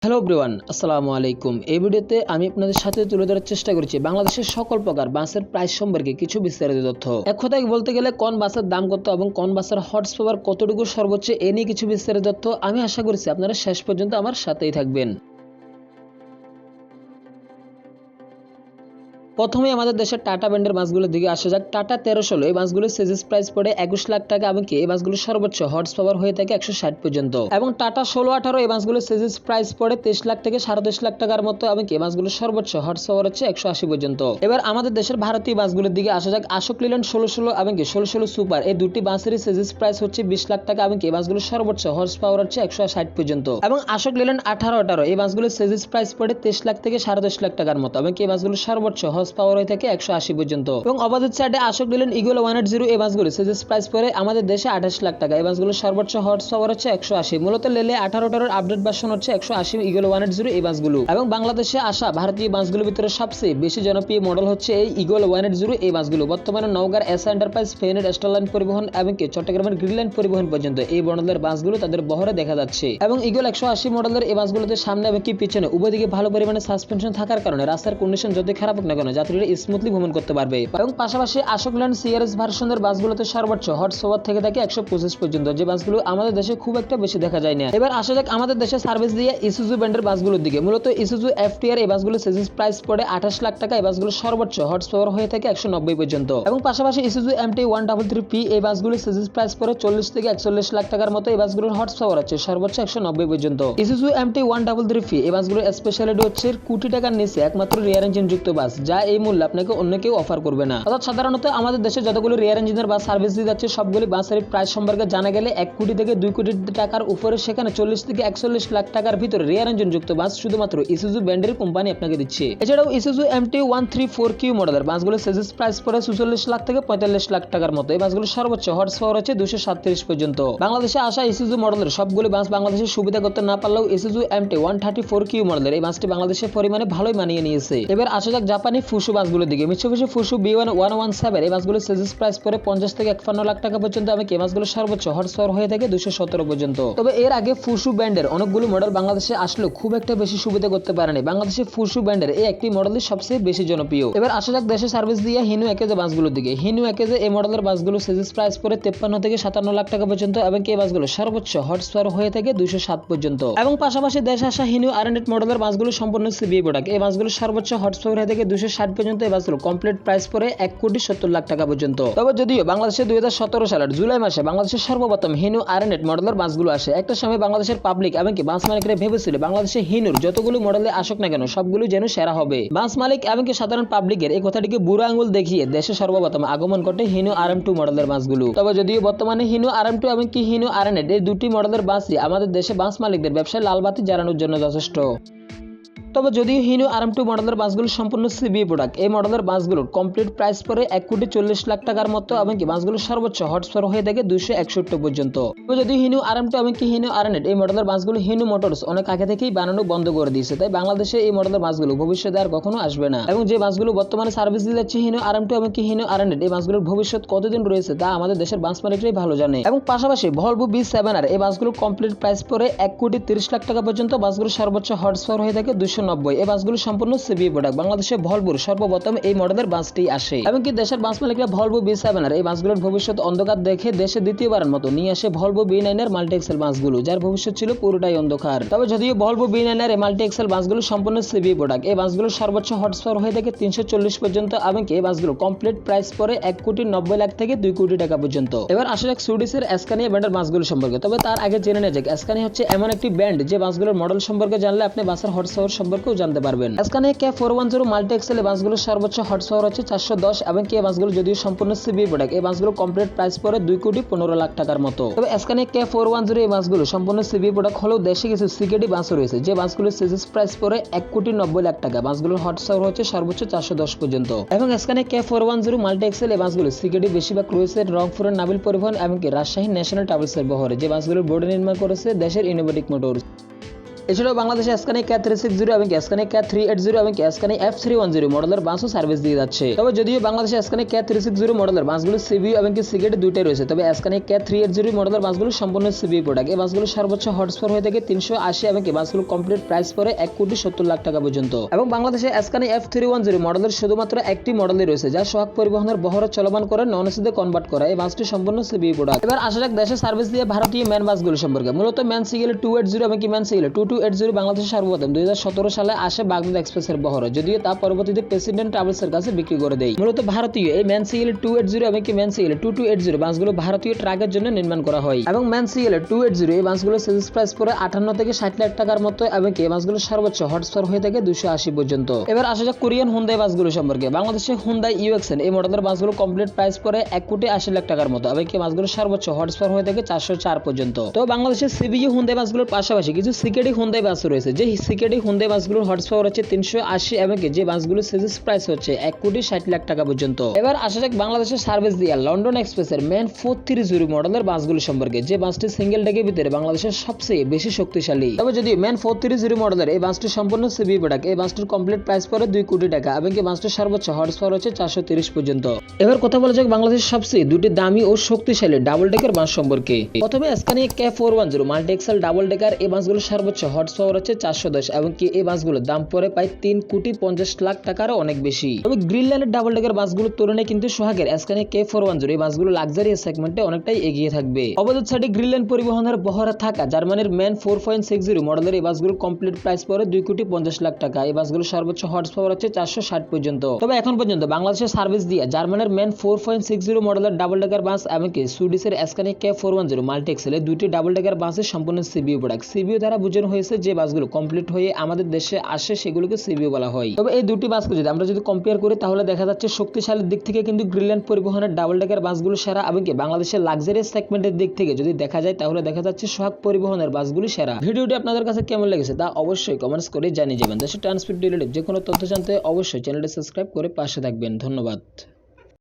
Hello everyone, আসসালামু আলাইকুম। এই ভিডিওতে আমি আপনাদের সাথে তুলে ধরার চেষ্টা করছি বাংলাদেশের সকল প্রকার বাসের প্রাইস সম্পর্কে কিছু বিস্তারিত তথ্য। এক কথায় বলতে গেলে কোন বাসের দাম কত এবং কোন বাসের হর্স পাওয়ার কতটুকু সর্বোচ্চ এ নিয়ে কিছু বিস্তারিত তথ্য। আমি আশা করছি আপনারা শেষ পর্যন্ত আমার সাথেই থাকবেন। প্রথমে আমাদের দেশের টাটা ব্র্যান্ডের বাসগুলোর দিকে আসা যাক। টাটা 1316 এই বাসগুলোর সিজিএস প্রাইস পড়ে 21 লাখ টাকা এবং এই বাসগুলোর সর্বোচ্চ হর্স পাওয়ার হয়ে থাকে 160 পর্যন্ত। এবং টাটা 1618 এই বাসগুলোর সিজিএস প্রাইস পড়ে 23 লাখ থেকে 23.5 লাখ টাকার মতো এবং এই বাসগুলোর সর্বোচ্চ হর্স পাওয়ার হচ্ছে 180 পর্যন্ত। এবার আমাদের দেশের ভারতীয় বাসগুলোর দিকে আসা যাক। অশোক লেল্যান্ড 1616 এবং 1616 সুপার এই দুটি বাসেরই সিজিএস প্রাইস হচ্ছে 20 লাখ টাকা এবং এই বাসগুলোর সর্বোচ্চ হর্স পাওয়ার হচ্ছে 160 পর্যন্ত। এবং অশোক লেল্যান্ড 1818 এই বাসগুলোর সিজিএস প্রাইস পড়ে 23 লাখ থেকে 10.5 লাখ টাকার মতো এবং এই বাসগুলোর সর্বোচ্চ হর্স পাওয়ার হয়ে থাকে 180 পর্যন্ত। এবং অপোজিট সাইডে অশোক লেল্যান্ড ইগল 180 এই বাসগুলো সিজিএস প্রাইস পড়ে আমাদের দেশে 28 লাখ টাকা। এই বাসগুলোর সর্বোচ্চ হর্স পাওয়ার হচ্ছে 180। মূলত লেলে 18টার আপডেট ভার্সন হচ্ছে 180 ইগল 180 এই বাসগুলো। এবং বাংলাদেশে আসা ভারতীয় বাসগুলোর ভিতরে সবচেয়ে বেশি জনপ্রিয় মডেল হচ্ছে এই ইগল 180 এই বাসগুলো। বর্তমানে নওগাঁর এস এন্টারপ্রাইজ, ফেনের স্টারলাইন পরিবহন এবং চট্টগ্রামের গ্রিনলাইন পরিবহন পর্যন্ত এই মডেলের বাসগুলো তাদের বহরে দেখা যাচ্ছে। এবং ইগল 180 মডেলের এই বাসগুলোতে সামনে এবং কি পিছনে উভয় দিকে ভালো পরিমাণে সাসপেনশন থাকার কারণে রাস্তার কন্ডিশন যতই খারাপ হোক না কেন যাত্রীরা স্মুথলি ভ্রমণ করতে পারবে। এবং পাশাপাশি অশোক লেল্যান্ড সিআরএস ভার্সনের বাসগুলোতে সর্বোচ্চ হর্স পাওয়ার থেকে থাকে 125 পর্যন্ত, যে বাসগুলো আমাদের দেশে খুব একটা বেশি দেখা যায় না। এবার আসা যাক আমাদের দেশে সার্ভিস দিয়ে ইসুজু ব্র্যান্ডের বাসগুলোর দিকে। মূলত ইসুজু এফটিআর এই বাসগুলো সিজিএস প্রাইস পড়ে 28 লাখ টাকা। এই বাসগুলো সর্বোচ্চ হর্স পাওয়ার হয়ে থাকে 190 পর্যন্ত। এবং পাশাপাশি ইসুজু এমটি 133P এই বাসগুলো সিজিএস প্রাইস পড়ে 40 থেকে 41 লাখ টাকার মতো। এই বাসগুলোর হর্স পাওয়ার হচ্ছে সর্বোচ্চ 190 পর্যন্ত। ইসুজু এমটি 133P এই বাসগুলোর স্পেশালিটি হচ্ছে কোটি টাকার নিচে একমাত্র রিয়ার ইঞ্জিন যুক্ত বাস, যা এই মূল্য আপনাকে অন্য কেউ অফার করবে না। অর্থাৎ সাধারণত আমাদের দেশে যতগুলো রিয়ার ইঞ্জিনের বাস সার্ভিস দিয়ে যাচ্ছে সবগুলি বাসের প্রাইস সম্পর্কে জানা গেলে 1 কোটি থেকে 2 কোটি টাকার উপরে, সেখানে 40 থেকে 41 লাখ টাকার ভিতরে রিয়ার ইঞ্জিন যুক্ত বাস শুধুমাত্র ইসুজু ব্র্যান্ডের কোম্পানি আপনাকে দিচ্ছে। এছাড়াও ইসুজু এমটি 134Q মডেলের বাসগুলো সিজিএস প্রাইস পড়ে 44 লাখ থেকে 45 লাখ টাকার মতো। এই বাসগুলো সর্বোচ্চ হর্স পাওয়ার হচ্ছে 237 পর্যন্ত। বাংলাদেশে আসা ইসুজু মডেলের সবগুলি বাস বাংলাদেশে সুবিধা করতে না পারলেও ইসুজু এমটি 134Q মডেলের এই বাসটি বাংলাদেশের পরিমাণে ভালোই মানিয়ে নিয়েছে। এবার আসা যাক জাপানি ফুসু বাসগুলোর দিকে। মিৎসুবিশি ফুসু B117 এই বাসগুলো সিজিএস প্রাইস পড়ে 50 থেকে 51 লাখ টাকা পর্যন্ত এবং এই বাসগুলো সর্বোচ্চ হর্স পাওয়ার হয়ে থাকে 217 পর্যন্ত। তবে এর আগে ফুসু ব্র্যান্ডের অনেকগুলো মডেল বাংলাদেশে আসলেও খুব একটা বেশি সুবিধা করতে পারেনি। বাংলাদেশে ফুসু ব্র্যান্ডের এই একটি মডেলই সবচেয়ে বেশি জনপ্রিয়। এবার আসা যাক দেশে সার্ভিস দিয়ে হিনু একেজে বাসগুলোর দিকে। হিনু একেজে এই মডেলের বাসগুলো সিজিএস প্রাইস পড়ে 53 থেকে 57 লাখ টাকা পর্যন্ত এবং এই বাসগুলো সর্বোচ্চ হর্স পাওয়ার হয়ে থাকে 207 পর্যন্ত। এবং পাশাপাশি দেশে আসা হিনু আর8 মডেলের বাসগুলো সম্পূর্ণ সিবিএ প্রোডাক্ট। এই বাসগুলো সর্বোচ্চ হর্স পাওয়ার হয়ে থাকে 260 পর্যন্ত। এই বাসগুলো কমপ্লিট প্রাইস পড়ে 1 কোটি 70 লাখ টাকা পর্যন্ত। তবে যদিও বাংলাদেশে 2017 সালের জুলাই মাসে বাংলাদেশের সর্বপ্রথম হিনু আর8 মডেলের বাসগুলো আসে, একটা সময় বাংলাদেশের পাবলিক এবং কি বাস মালিকরা ভেবেছিল বাংলাদেশে হিনুর যতগুলো মডেলে আসুক না কেন সবগুলো যেন সেরা হবে। বাস মালিক এবং কি সাধারণ পাবলিকের এই কথাটিকে বুড়ো আঙুল দেখিয়ে দেশে সর্বপ্রথম আগমন ঘটে হিনু আর2 মডেলের বাসগুলো। তবে যদিও বর্তমানে হিনু আর2 এবং কি হিনু আর8 এই দুটি মডেলের বাসই আমাদের দেশে বাস মালিকদের ব্যবসায় লালবাতি জ্বালানোর জন্য যথেষ্ট। তবে যদিও হিনু আর2 মডেলের বাসগুলো সম্পূর্ণ সিবিএ প্রোডাক্ট, এই মডেলের বাসগুলোর কমপ্লিট প্রাইস পড়ে 1 কোটি 40 লাখ টাকার মতো এবং কি বাসগুলোর সর্বোচ্চ হর্স পাওয়ার হয়ে থাকে 261 পর্যন্ত। তবে যদিও হিনু আর2 এবং কি হিনু আর8 এই মডেলের বাসগুলো হিনু মোটরস অনেক আগে থেকেই বানানো বন্ধ করে দিয়েছে, তাই বাংলাদেশে এই মডেলের বাসগুলো ভবিষ্যতে আর কখনো আসবে না। এবং যে বাসগুলো বর্তমানে সার্ভিস দিয়ে যাচ্ছে হিনু আর2 এবং কি হিনু আর8 এই বাসগুলোর ভবিষ্যৎ কতদিন রয়েছে তা আমাদের দেশের বাস মালিকরাই ভালো জানে। এবং পাশাপাশি ভলভো B7R এই বাসগুলো কমপ্লিট প্রাইস পড়ে 1 কোটি 30 লাখ টাকা পর্যন্ত। বাসগুলোর সর্বোচ্চ হর্স পাওয়ার হয়ে থাকে 290। এই বাসগুলো সম্পূর্ণ সিবিএ প্রোডাক্ট। বাংলাদেশে ভলভোর সর্বপ্রথম এই মডেলের বাসটি আসে এবং কি দেশের বাস মালিকরা ভলভো B7R এই বাসগুলোর ভবিষ্যৎ অন্ধকার দেখে দেশে দ্বিতীয়বারের মতো নিয়ে আসে ভলভো B9 এর মাল্টি এক্সেল বাসগুলো, যার ভবিষ্যৎ ছিল পুরোটাই অন্ধকার। তবে যদিও ভলভো B9 এর মাল্টি এক্সেল বাসগুলো সম্পূর্ণ সিবিএ প্রোডাক্ট, এই বাসগুলোর সর্বোচ্চ হর্স পাওয়ার হয়ে থাকে 340 পর্যন্ত এবং কি এই বাসগুলো কমপ্লিট প্রাইস পড়ে 1 কোটি 90 লাখ থেকে 2 কোটি টাকা পর্যন্ত। এবার আসা যাক সুইডিশের স্কানিয়া ব্র্যান্ডের বাসগুলো সম্পর্কে। তবে তার আগে জেনে নেওয়া যাক স্কানিয়া হচ্ছে এমন একটি ব্র্যান্ড যে বাসগুলোর মডেল সম্পর্কে জানলে আপনি বাসের হর্স পাওয়ার সম্পর্কেও জানতে পারবেন। স্কানিয়া K410 মাল্টি এক্সেল এই বাসগুলোর সর্বোচ্চ হর্স পাওয়ার হচ্ছে 410 এবং কি এই বাসগুলো যদিও সম্পূর্ণ সিবিএ প্রোডাক্ট, এই বাসগুলো কমপ্লিট প্রাইস পড়ে 2 কোটি 15 লাখ টাকার মতো। তবে স্কানিয়া K410 এই বাসগুলো সম্পূর্ণ সিবিএ প্রোডাক্ট হলেও দেশে কিছু সিকেডি বাসও রয়েছে, যে বাসগুলোর সিজিএস প্রাইস পড়ে 1 কোটি 90 লাখ টাকা। বাসগুলোর হর্স পাওয়ার হচ্ছে সর্বোচ্চ 410 পর্যন্ত। এবং স্কানিয়া K410 মাল্টি এক্সেল এই বাসগুলো সিকেডি বেশিরভাগ রয়েছে রংপুরের নাবিল পরিবহন এবং কি রাজশাহী ন্যাশনাল ট্রাভেলসের বহরে, যে বাসগুলোর বোর্ডে নির্মাণ করেছে দেশের ইনোভেটিক মোটরস। এছাড়াও বাংলাদেশে স্কানিক K360 এবং স্কানিক K380 এবং স্কানিক F310 মডেলের বাসও সার্ভিস দিয়ে যাচ্ছে। তবে যদিও বাংলাদেশে স্কানিক K360 মডেলের বাসগুলো সিবিইউ এবং সিগেট দুইটাই রয়েছে, তবে স্কানিক K380 মডেলের বাসগুলো সম্পূর্ণ সিবিইউ প্রোডাক্ট। এই বাসগুলো সর্বোচ্চ হর্স পাওয়ার হয়ে থাকে 380 এবং বাসগুলো কমপ্লিট প্রাইস পড়ে 1,70,00,000 টাকা পর্যন্ত। এবং বাংলাদেশে স্কানিক F310 মডেলের শুধুমাত্র একটি মডেলই রয়েছে, যা সোহাগ পরিবহনের বহর চলমান করে নন এসিতে কনভার্ট করা। এই বাসটি সম্পূর্ণ সিবিইউ প্রোডাক্ট। এবার আসা যাক দেশে সার্ভিস দিয়ে ভারতীয় ম্যান বাসগুলো সম্পর্কে। মূলত ম্যান সিগেল 280 এবং ম্যান সিগেল 2280 বাংলাদেশে সর্বপ্রথম 2017 সালে আসে বাগদাদ এক্সপ্রেসের বহর, যদিও তা পরবর্তীতে প্রেসিডেন্ট ট্রাভেলসের কাছে বিক্রি করে দেয়। মূলত ভারতীয় এই ম্যান সিগেল 280 এবং ম্যান সিগেল 2280 বাসগুলো ভারতীয় ট্রাকের জন্য নির্মাণ করা হয়। এবং ম্যান সিগেল 280 এই বাসগুলো সেলস প্রাইস পড়ে 58 থেকে 60 লাখ টাকার মতো এবং এই বাসগুলো সর্বোচ্চ হর্স পাওয়ার হয়ে থাকে 280 পর্যন্ত। এবার আসা যাক কোরিয়ান হুন্দাই বাসগুলো সম্পর্কে। বাংলাদেশে হুন্দাই ইউএক্সএন এই মডেলের বাসগুলো কমপ্লিট প্রাইস পড়ে 1,80,00,000 টাকার মতো এবং এই বাসগুলো সর্বোচ্চ হর্স পাওয়ার হয়ে থাকে 404 পর্যন্ত। তো বাংলাদেশে সিবিইউ হুন্দাই বাসগুলোর পাশাপাশি কিছু সিকেডি হুন্দাই বাস রয়েছে, যে সিকেডি হুন্দাই বাসগুলোর হর্স পাওয়ার হচ্ছে 380 এবং যে বাসগুলো সেলস প্রাইস হচ্ছে 1,60,00,000 টাকা পর্যন্ত। এবার আসা যাক বাংলাদেশের সার্ভিস দিয়া লন্ডন এক্সপ্রেসের ম্যান 430 মডেলের বাসগুলো সম্পর্কে, যে বাসটি সিঙ্গেল ডেকের ভিতরে বাংলাদেশের সবচেয়ে বেশি শক্তিশালী। তবে যদি ম্যান 430 মডেলের এই বাসটি সম্পূর্ণ সিবিইউ প্রোডাক্ট, এই বাসটির কমপ্লিট প্রাইস পড়ে 2 কোটি টাকা এবং এই বাসটির সর্বোচ্চ হর্স পাওয়ার হচ্ছে 430 পর্যন্ত। এবার কথা বলা যাক বাংলাদেশের সবচেয়ে দুটি দামি ও শক্তিশালী ডাবল ডেকার বাস সম্পর্কে। প্রথমে স্কানিক K410 multi XL double decker এই বাসগুলো সর্বোচ্চ হর্স পাওয়ার হচ্ছে 410 এবং এই বাসগুলোর দাম পড়ে প্রায় 3,50,00,000 টাকারও অনেক বেশি। তবে গ্রিনল্যান্ডের ডাবল ডেকার বাসগুলোর তুলনায় কিন্তু সোহাগের স্কানিক K410 এই বাসগুলো লাক্সারি সেগমেন্টে অনেকটাই এগিয়ে থাকবে। অপোজিট সাইডে গ্রিনল্যান্ড পরিবহনের বহরে থাকা জার্মানির ম্যান 4.60 মডেলের এই বাসগুলোর কমপ্লিট প্রাইস পড়ে 2,50,00,000 টাকা। এই বাসগুলো সর্বোচ্চ হর্স পাওয়ার হচ্ছে 460 পর্যন্ত। তবে এখন পর্যন্ত বাংলাদেশের সার্ভিস দিয়ে জার্মানির ম্যান 4.60 মডেলের ডাবল ডেকার বাস এবং সুইডিশের স্কানিক K410 মাল্টি এক্সেল এই দুটি ডাবল ডেকার বাসের সম্পূর্ণ সিবিইউ প্রোডাক্ট। সিবিইউ দ্বারা বোঝানো হয়েছে যে বাসগুলো কমপ্লিট হয়ে আমাদের দেশে আসে সেগুলোকে সিবিইউ বলা হয়। তবে এই দুটি বাসকে যদি আমরা কম্পেয়ার করি তাহলে দেখা যাচ্ছে শক্তিশালীর দিক থেকে কিন্তু গ্রিনল্যান্ড পরিবহনের ডাবল ডেকার বাসগুলো সেরা এবং বাংলাদেশের লাক্সারি সেগমেন্টের দিক থেকে যদি দেখা যায় তাহলে দেখা যাচ্ছে সোহাগ পরিবহনের বাসগুলি সেরা। ভিডিওটি আপনাদের কাছে কেমন লেগেছে তা অবশ্যই কমেন্টস করে জানিয়ে যাবেন। দেশের ট্রান্সপোর্ট রিলেটেড যে কোনো তথ্য জানতে অবশ্যই চ্যানেলটি সাবস্ক্রাইব করে পাশে থাকবেন। ধন্যবাদ।